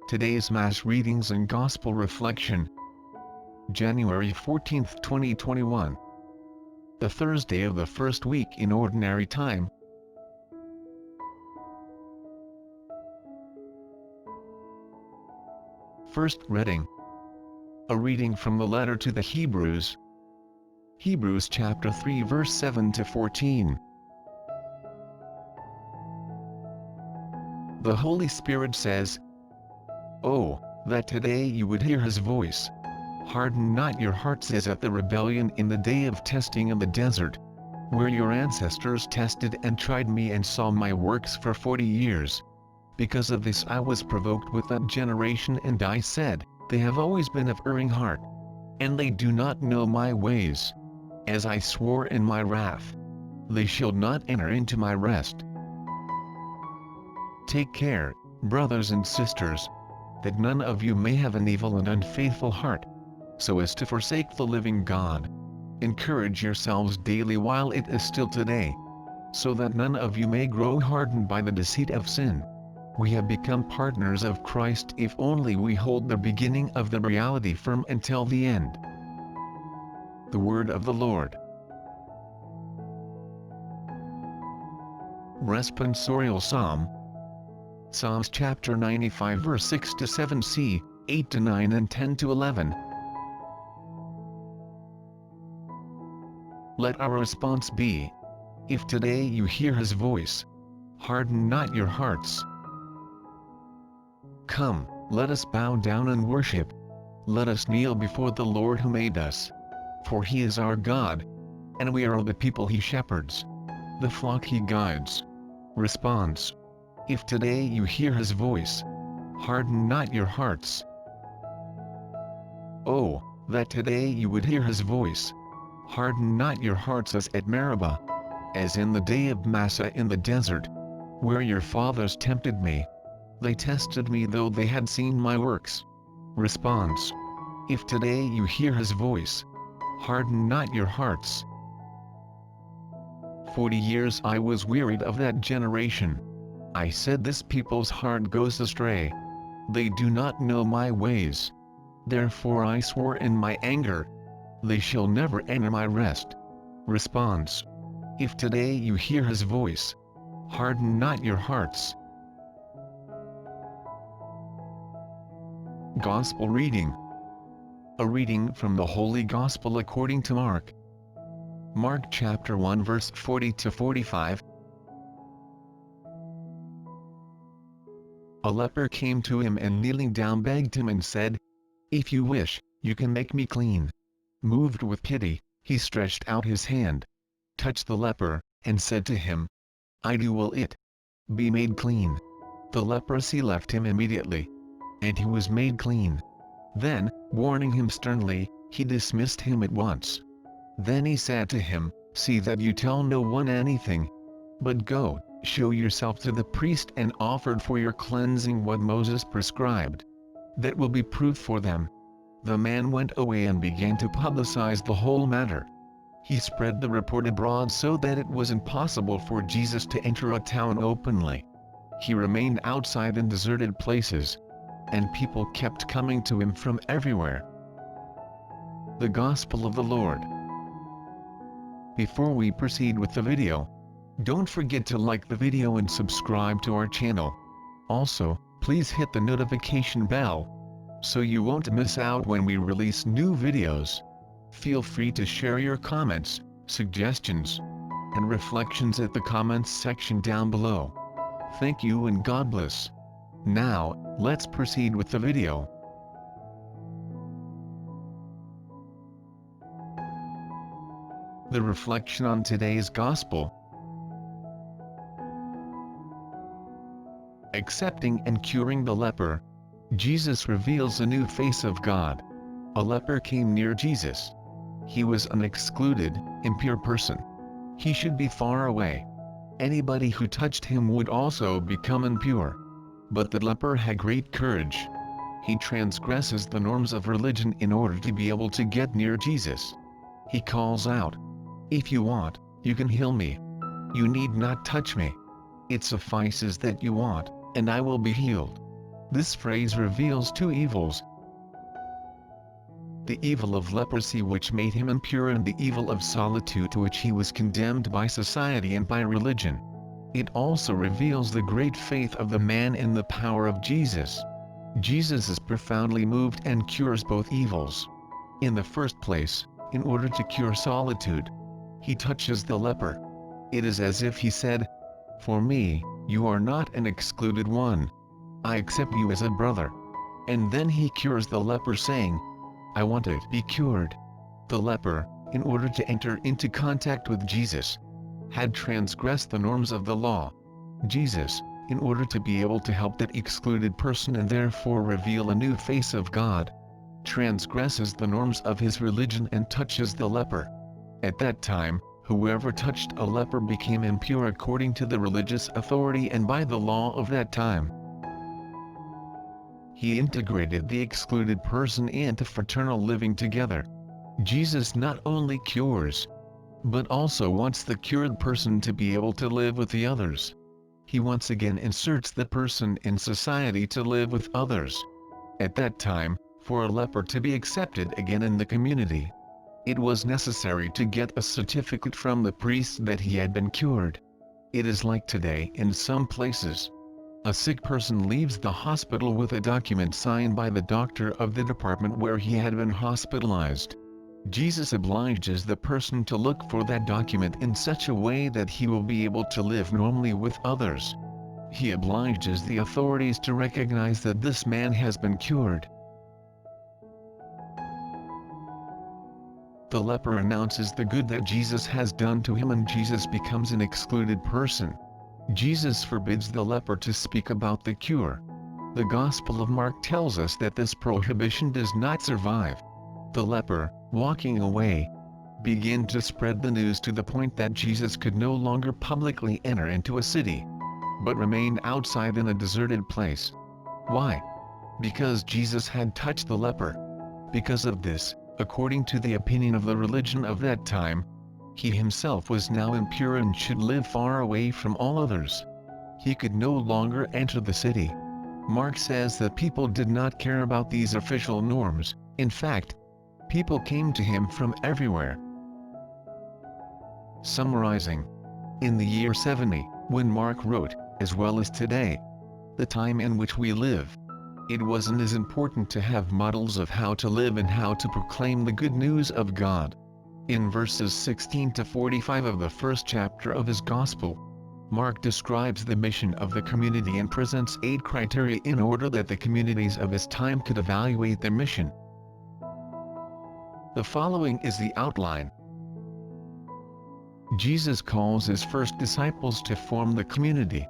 Today's Mass readings and Gospel reflection. January 14, 2021. The Thursday of the first week in Ordinary Time. First reading. A reading from the letter to the Hebrews. Hebrews chapter 3 verse 7 to 14. The Holy Spirit says, "Oh, that today you would hear his voice. Harden not your hearts as at the rebellion in the day of testing in the desert, where your ancestors tested and tried me and saw my works for 40 years. Because of this I was provoked with that generation, and I said, they have always been of erring heart, and they do not know my ways. As I swore in my wrath, they shall not enter into my rest. Take care, brothers and sisters, that none of you may have an evil and unfaithful heart, so as to forsake the living God. Encourage yourselves daily while it is still today, so that none of you may grow hardened by the deceit of sin. We have become partners of Christ if only we hold the beginning of the reality firm until the end." The Word of the Lord. Responsorial Psalm. Psalms chapter 95 verse 6 to 7c, 8 to 9 and 10 to 11. Let our response be, if today you hear his voice, harden not your hearts. Come, let us bow down and worship. Let us kneel before the Lord who made us. For he is our God, and we are the people he shepherds, the flock he guides. Response. If today you hear his voice, harden not your hearts. Oh, that today you would hear his voice. Harden not your hearts as at Meribah, as in the day of Massah in the desert, where your fathers tempted me. They tested me though they had seen my works. Response. If today you hear his voice, harden not your hearts. 40 years I was wearied of that generation. I said, this people's heart goes astray. They do not know my ways. Therefore I swore in my anger, they shall never enter my rest. Response. If today you hear his voice, harden not your hearts. Gospel reading. A reading from the Holy Gospel according to Mark. Mark chapter 1 verse 40 to 45. A leper came to him and kneeling down begged him and said, "If you wish, you can make me clean." Moved with pity, he stretched out his hand, touched the leper, and said to him, "I do will it. Be made clean." The leprosy left him immediately, and he was made clean. Then, warning him sternly, he dismissed him at once. Then he said to him, "See that you tell no one anything, but go, show yourself to the priest and offer for your cleansing what Moses prescribed. That will be proof for them." The man went away and began to publicize the whole matter. He spread the report abroad so that it was impossible for Jesus to enter a town openly. He remained outside in deserted places, and people kept coming to him from everywhere. The Gospel of the Lord. Before we proceed with the video, don't forget to like the video and subscribe to our channel. Also, please hit the notification bell, so you won't miss out when we release new videos. Feel free to share your comments, suggestions, and reflections at the comments section down below. Thank you and God bless. Now, let's proceed with the video. The reflection on today's Gospel. Accepting and curing the leper, Jesus reveals a new face of God. A leper came near Jesus. He was an excluded, impure person. He should be far away. Anybody who touched him would also become impure. But the leper had great courage. He transgresses the norms of religion in order to be able to get near Jesus. He calls out, "If you want, you can heal me. You need not touch me. It suffices that you want, and I will be healed." This phrase reveals two evils: the evil of leprosy, which made him impure, and the evil of solitude, to which he was condemned by society and by religion. It also reveals the great faith of the man in the power of Jesus. Jesus is profoundly moved and cures both evils. In the first place, in order to cure solitude, he touches the leper. It is as if he said, "For me, you are not an excluded one. I accept you as a brother." And then he cures the leper, saying, "I want to be cured." The leper, in order to enter into contact with Jesus, had transgressed the norms of the law. Jesus, in order to be able to help that excluded person and therefore reveal a new face of God, transgresses the norms of his religion and touches the leper. At that time, whoever touched a leper became impure according to the religious authority and by the law of that time. He integrated the excluded person into fraternal living together. Jesus not only cures, but also wants the cured person to be able to live with the others. He once again inserts the person in society to live with others. At that time, for a leper to be accepted again in the community, it was necessary to get a certificate from the priest that he had been cured. It is like today in some places. A sick person leaves the hospital with a document signed by the doctor of the department where he had been hospitalized. Jesus obliges the person to look for that document in such a way that he will be able to live normally with others. He obliges the authorities to recognize that this man has been cured. The leper announces the good that Jesus has done to him, and Jesus becomes an excluded person. Jesus forbids the leper to speak about the cure. The Gospel of Mark tells us that this prohibition does not survive. The leper, walking away, began to spread the news to the point that Jesus could no longer publicly enter into a city, but remained outside in a deserted place. Why? Because Jesus had touched the leper. Because of this, according to the opinion of the religion of that time, he himself was now impure and should live far away from all others. He could no longer enter the city. Mark says that people did not care about these official norms. In fact, people came to him from everywhere. Summarizing, in the year 70, when Mark wrote, as well as today, the time in which we live, it wasn't as important to have models of how to live and how to proclaim the good news of God. In verses 16 to 45 of the first chapter of his Gospel, Mark describes the mission of the community and presents 8 criteria in order that the communities of his time could evaluate their mission. The following is the outline. Jesus calls his first disciples to form the community.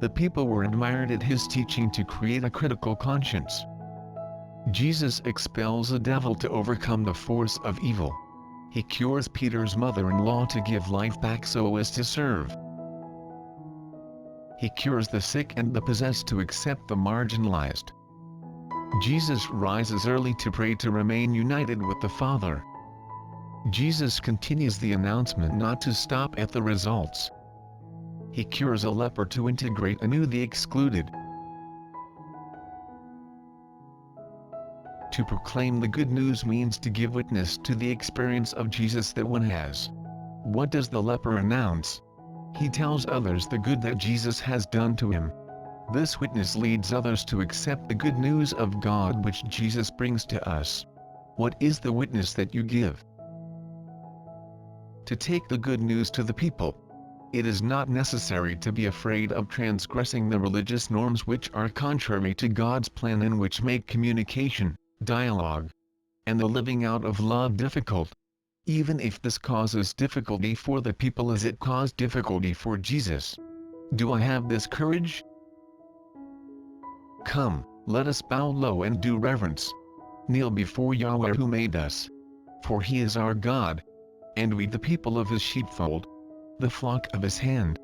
The people were admired at his teaching to create a critical conscience. Jesus expels the devil to overcome the force of evil. He cures Peter's mother-in-law to give life back so as to serve. He cures the sick and the possessed to accept the marginalized. Jesus rises early to pray to remain united with the Father. Jesus continues the announcement not to stop at the results. He cures a leper to integrate anew the excluded. To proclaim the good news means to give witness to the experience of Jesus that one has. What does the leper announce? He tells others the good that Jesus has done to him. This witness leads others to accept the good news of God which Jesus brings to us. What is the witness that you give? To take the good news to the people. It is not necessary to be afraid of transgressing the religious norms which are contrary to God's plan and which make communication, dialogue, and the living out of love difficult. Even if this causes difficulty for the people as it caused difficulty for Jesus. Do I have this courage? Come, let us bow low and do reverence. Kneel before Yahweh who made us. For he is our God, and we the people of his sheepfold, the flock of his hand.